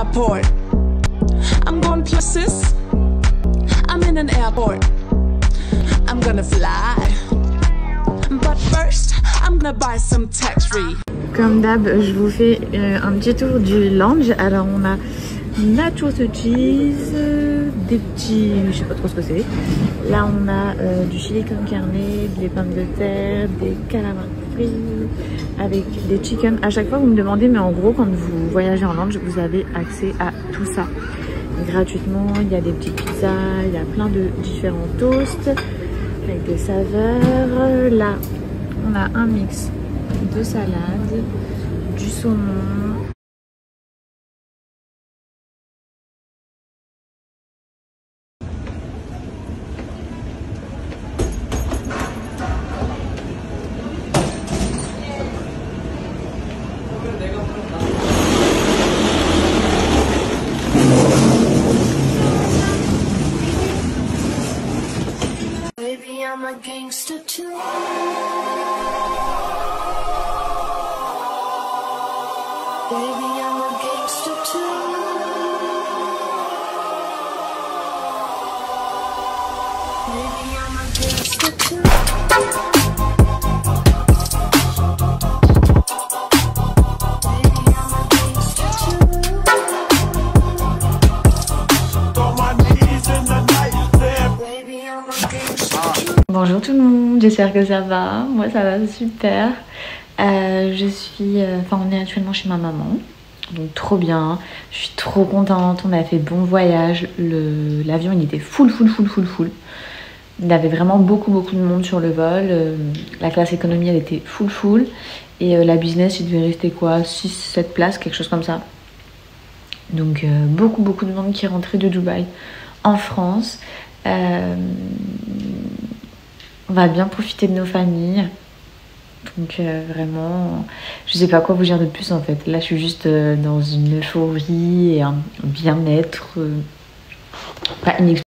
airport. I'm going places. I'm in an airport. I'm gonna fly. But first, I'm gonna buy some tax-free. Comme d'hab, je vous fais un petit tour du lounge. Alors on a nachos cheese, des petits, je sais pas trop ce que c'est. Là on a du chili con carne, des pommes de terre, des calamars frits avec des chicken. À chaque fois vous me demandez, mais en gros quand vous voyagez en lounge, vous avez accès à tout ça gratuitement. Il y a des petites pizzas, il y a plein de différents toasts avec des saveurs. Là on a un mix de salade, du saumon. Baby, I'm a gangster too. Baby, I'm a gangster too. Baby, I'm a gangster too. Baby, I'm a gangster too. Got my knees in the night there. Baby, I'm a gangster too. Bonjour tout le monde, j'espère que ça va. Moi ça va super. On est actuellement chez ma maman, donc trop bien. Je suis trop contente. On a fait bon voyage. L'avion il était full. Il y avait vraiment beaucoup de monde sur le vol. La classe économie elle était full. Et la business il devait rester quoi, 6-7 places, quelque chose comme ça. Donc beaucoup de monde qui est rentré de Dubaï en France. On va bien profiter de nos familles. Donc vraiment, je sais pas quoi vous dire de plus en fait. Là je suis juste dans une euphorie et un bien-être pas inexpliqué.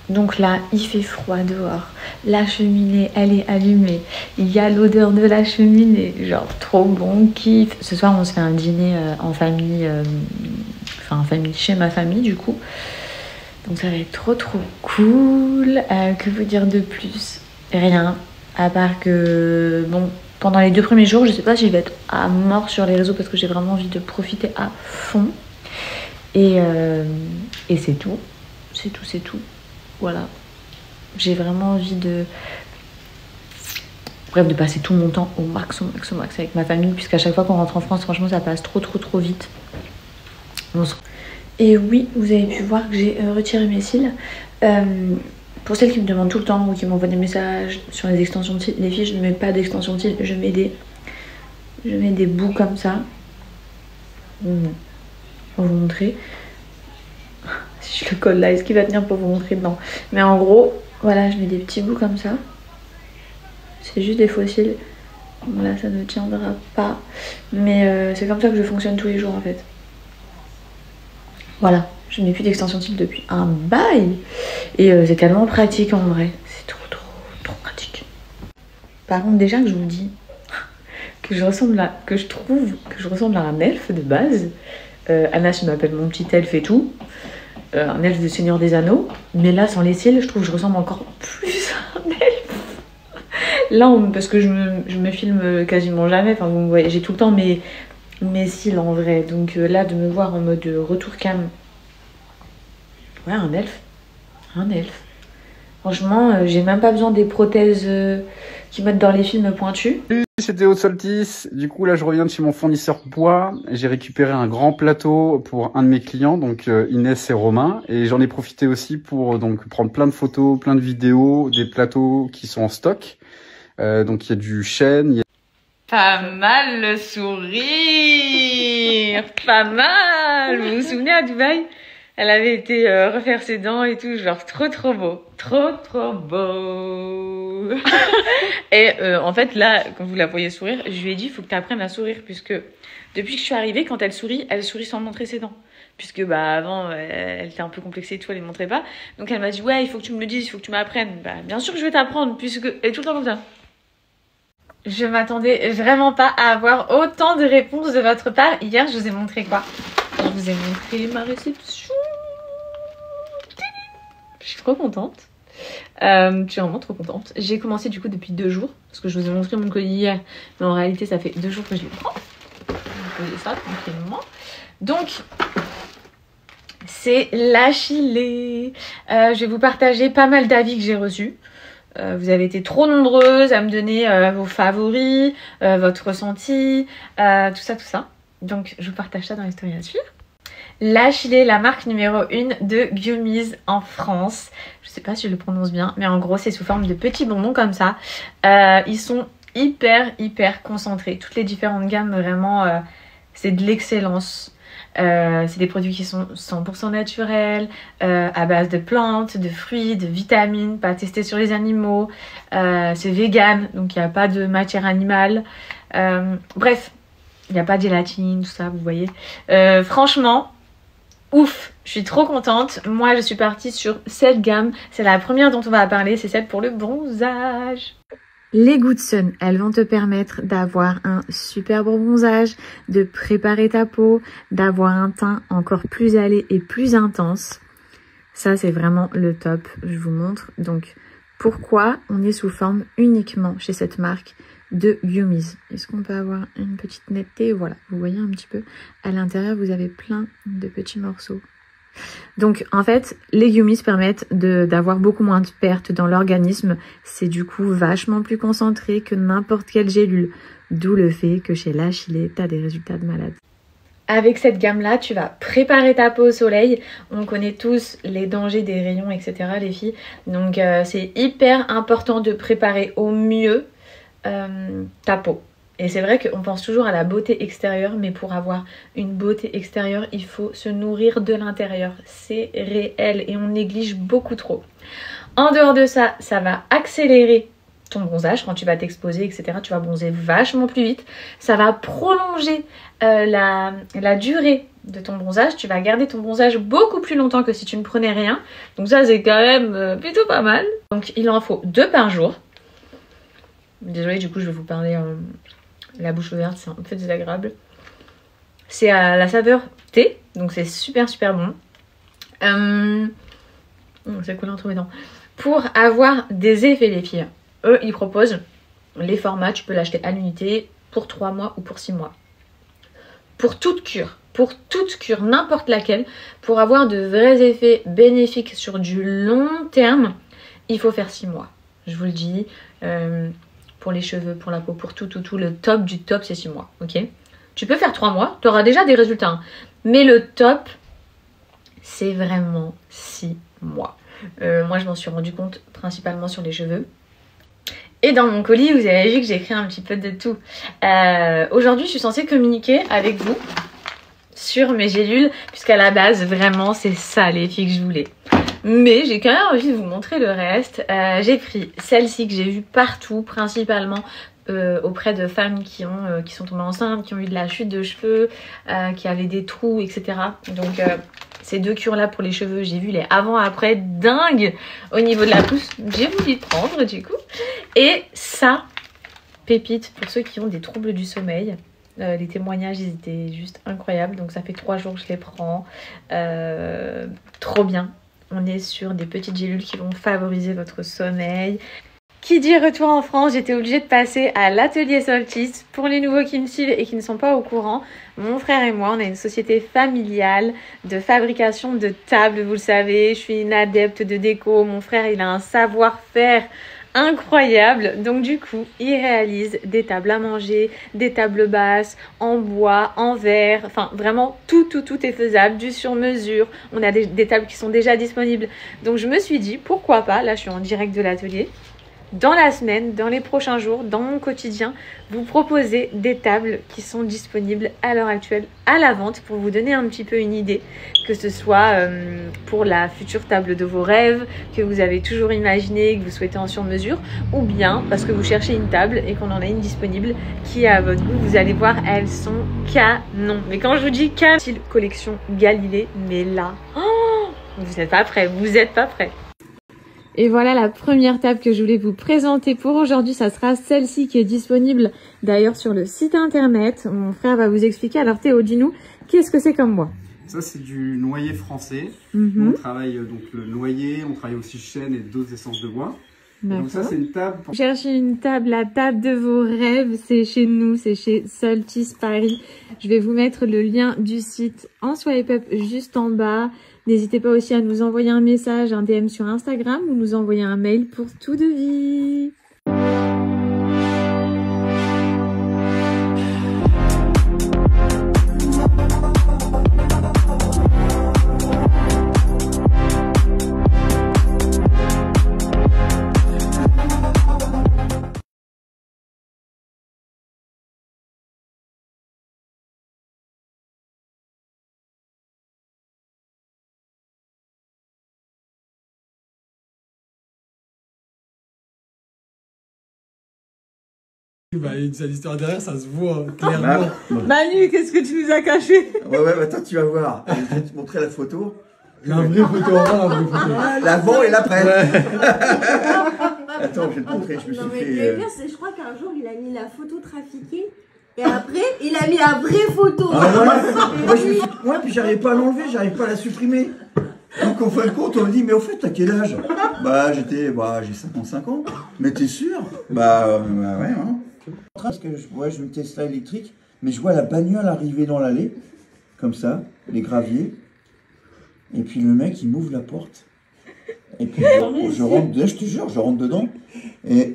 Donc là il fait froid dehors, la cheminée elle est allumée, il y a l'odeur de la cheminée, genre trop bon kiff. Ce soir on se fait un dîner en famille, en famille chez ma famille du coup. Donc ça va être trop cool. Que vous dire de plus? Rien, à part que bon, pendant les 2 premiers jours je sais pas si je vais être à mort sur les réseaux parce que j'ai vraiment envie de profiter à fond. Et c'est tout. C'est tout. Voilà. J'ai vraiment envie de passer tout mon temps au max avec ma famille, puisqu'à chaque fois qu'on rentre en France, franchement ça passe trop vite. Et oui, vous avez pu voir que j'ai retiré mes cils. Pour celles qui me demandent tout le temps ou qui m'envoient des messages sur les extensions de cils, les filles, je ne mets pas d'extension de cils, je mets des bouts comme ça. Pour vous montrer. Si je le colle là, est-ce qu'il va tenir pour vous montrer? Non. Mais en gros, voilà, je mets des petits bouts comme ça. C'est juste des faux cils. Bon, là, ça ne tiendra pas. Mais c'est comme ça que je fonctionne tous les jours en fait. Voilà. Je n'ai plus d'extension de cils depuis un bail. Et c'est tellement pratique en vrai. C'est trop pratique. Par contre, déjà que je vous dis que je trouve que je ressemble à un elfe de base. Anna, je m'appelle mon petit elfe et tout. Un elfe de Seigneur des Anneaux. Mais là, sans les cils, je trouve que je ressemble encore plus à un elfe. Là, parce que je me filme quasiment jamais. Enfin, vous voyez, j'ai tout le temps mes cils en vrai. Donc là, de me voir en mode retour cam. Ouais, un elfe. Franchement, j'ai même pas besoin des prothèses qu'ils mettent dans les films pointus. Salut, c'était Haute Soltis. Du coup, là, je reviens de chez mon fournisseur bois. J'ai récupéré un grand plateau pour un de mes clients, donc Inès et Romain. Et j'en ai profité aussi pour donc prendre plein de photos, plein de vidéos, des plateaux qui sont en stock. Donc, il y a du chêne. Pas mal le sourire. Pas mal. Vous vous souvenez à Dubaï? Elle avait été refaire ses dents et tout, genre trop beau. Trop beau. Et en fait, là, quand vous la voyez sourire, je lui ai dit, il faut que tu apprennes à sourire, puisque depuis que je suis arrivée, quand elle sourit sans montrer ses dents. Puisque bah avant, elle était un peu complexée et tout, elle les montrait pas. Donc elle m'a dit, ouais, il faut que tu me le dises, il faut que tu m'apprennes. Bah bien sûr que je vais t'apprendre, puisque elle est tout le temps comme ça. Je m'attendais vraiment pas à avoir autant de réponses de votre part. Hier, je vous ai montré quoi? je vous ai montré ma réception. Je suis trop contente. Je suis vraiment trop contente. J'ai commencé du coup depuis 2 jours. Parce que je vous ai montré mon colis hier. Mais en réalité, ça fait 2 jours que je l'ai pris. Je vais poser ça tranquillement. Donc, c'est l'Achillée. Je vais vous partager pas mal d'avis que j'ai reçus. Vous avez été trop nombreuses à me donner vos favoris, votre ressenti, tout ça. Donc, je vous partage ça dans les stories à suivre. L'Achillée, la marque numéro 1 de Gummies en France. Je sais pas si je le prononce bien, mais en gros, c'est sous forme de petits bonbons comme ça. Ils sont hyper concentrés. Toutes les différentes gammes, vraiment, c'est de l'excellence. C'est des produits qui sont 100% naturels, à base de plantes, de fruits, de vitamines, pas testés sur les animaux. C'est vegan, donc il n'y a pas de matière animale. Bref, il n'y a pas de gélatine, tout ça, vous voyez. Franchement, ouf, je suis trop contente. Moi, je suis partie sur cette gamme. C'est la première dont on va parler, c'est celle pour le bronzage. Les Good Sun, elles vont te permettre d'avoir un super bon bronzage, de préparer ta peau, d'avoir un teint encore plus allé et plus intense. Ça, c'est vraiment le top, je vous montre. Donc, pourquoi on est sous forme uniquement chez cette marque de Gummies? Est-ce qu'on peut avoir une petite netteté? Voilà, vous voyez un petit peu. À l'intérieur, vous avez plein de petits morceaux. Donc en fait, les Gummies permettent d'avoir beaucoup moins de pertes dans l'organisme. C'est du coup vachement plus concentré que n'importe quelle gélule. D'où le fait que chez l'Achillée, tu as des résultats de malade. Avec cette gamme-là, tu vas préparer ta peau au soleil. On connaît tous les dangers des rayons, etc. les filles. Donc c'est hyper important de préparer au mieux ta peau. Et c'est vrai qu'on pense toujours à la beauté extérieure, mais pour avoir une beauté extérieure, il faut se nourrir de l'intérieur. C'est réel et on néglige beaucoup trop. En dehors de ça, ça va accélérer ton bronzage. Quand tu vas t'exposer, etc., tu vas bronzer vachement plus vite. Ça va prolonger la durée de ton bronzage. Tu vas garder ton bronzage beaucoup plus longtemps que si tu ne prenais rien. Donc ça, c'est quand même plutôt pas mal. Donc il en faut 2 par jour. Désolée, du coup, je vais vous parler... la bouche ouverte, c'est un peu désagréable. C'est à la saveur thé, donc c'est super bon. C'est cool entre mes dents. Pour avoir des effets, les filles, eux, ils proposent les formats. Tu peux l'acheter à l'unité pour 3 mois ou pour 6 mois. Pour toute cure, n'importe laquelle, pour avoir de vrais effets bénéfiques sur du long terme, il faut faire 6 mois. Je vous le dis. Pour les cheveux, pour la peau, pour tout, le top du top, c'est 6 mois, ok? Tu peux faire 3 mois, tu auras déjà des résultats. Hein. Mais le top, c'est vraiment 6 mois. Moi, je m'en suis rendu compte principalement sur les cheveux. Et dans mon colis, vous avez vu que j'ai écrit un petit peu de tout. Aujourd'hui, je suis censée communiquer avec vous sur mes gélules, puisqu'à la base, vraiment, c'est ça les filles que je voulais. Mais j'ai quand même envie de vous montrer le reste. J'ai pris celle-ci que j'ai vue partout, principalement auprès de femmes qui sont tombées enceintes, qui ont eu de la chute de cheveux, qui avaient des trous, etc. Donc ces 2 cures-là pour les cheveux, j'ai vu les avant-après dingues au niveau de la pousse. J'ai voulu prendre du coup. Et ça, pépite pour ceux qui ont des troubles du sommeil. Les témoignages, ils étaient juste incroyables. Donc ça fait 3 jours que je les prends. Trop bien. On est sur des petites gélules qui vont favoriser votre sommeil. Qui dit retour en France, j'étais obligée de passer à l'atelier Solstice. Pour les nouveaux qui me suivent et qui ne sont pas au courant, mon frère et moi, on a une société familiale de fabrication de tables, vous le savez. Je suis une adepte de déco. Mon frère, il a un savoir-faire incroyable. Donc du coup, il réalise des tables à manger, des tables basses, en bois, en verre. Enfin, vraiment, tout est faisable, du sur-mesure. On a des tables qui sont déjà disponibles. Donc je me suis dit, pourquoi pas, là je suis en direct de l'atelier, dans la semaine, dans les prochains jours, dans mon quotidien, vous proposer des tables qui sont disponibles à l'heure actuelle à la vente pour vous donner un petit peu une idée, que ce soit pour la future table de vos rêves, que vous avez toujours imaginé, que vous souhaitez en sur-mesure, ou bien parce que vous cherchez une table et qu'on en a une disponible qui est à votre goût. Vous allez voir, elles sont canon. Mais quand je vous dis canon, collection Galilée, mais là, oh, vous n'êtes pas prêts, vous n'êtes pas prêts. Et voilà la première table que je voulais vous présenter pour aujourd'hui. Ça sera celle-ci qui est disponible d'ailleurs sur le site internet. Mon frère va vous expliquer. Alors Théo, dis-nous, qu'est-ce que c'est comme bois? Ça, c'est du noyer français. On travaille donc le noyer, on travaille aussi chêne et d'autres essences de bois. Donc ça, c'est une table. Pour... Cherchez une table, la table de vos rêves, c'est chez nous, c'est chez Soltis Paris. Je vais vous mettre le lien du site en swipe up juste en bas. N'hésitez pas aussi à nous envoyer un message, un DM sur Instagram ou nous envoyer un mail pour tout devis. Bah, il y a une histoire derrière, ça se voit clairement. Manu, qu'est-ce que tu nous as caché? Ouais, attends, tu vas voir. Je vais te montrer la photo. La vraie photo avant, la vraie photo. L'avant et l'après. Attends, je vais te montrer, je me suis fait... Je crois qu'un jour, il a mis la photo trafiquée. Et après, il a mis la vraie photo. Moi, puis j'arrive pas à l'enlever, j'arrive pas à la supprimer. Donc, en fin de compte, on me dit, mais au fait, t'as quel âge? J'ai 55 ans. Mais t'es sûr? Ouais, hein. Parce que je vois une Tesla électrique, mais je vois la bagnole arriver dans l'allée, comme ça, les graviers. Et puis le mec, il m'ouvre la porte. Et puis je rentre dedans, je te jure, je rentre dedans. Et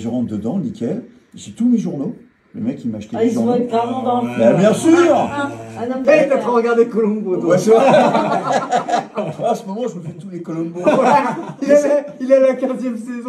je rentre dedans, nickel. J'ai tous mes journaux. Le mec, il m'a acheté des journaux. Bien sûr. T'as trop regardé Colombo, toi. Ouais, c'est vrai. À ce moment, je me fais tous les Colombo. Il est à la 15e saison.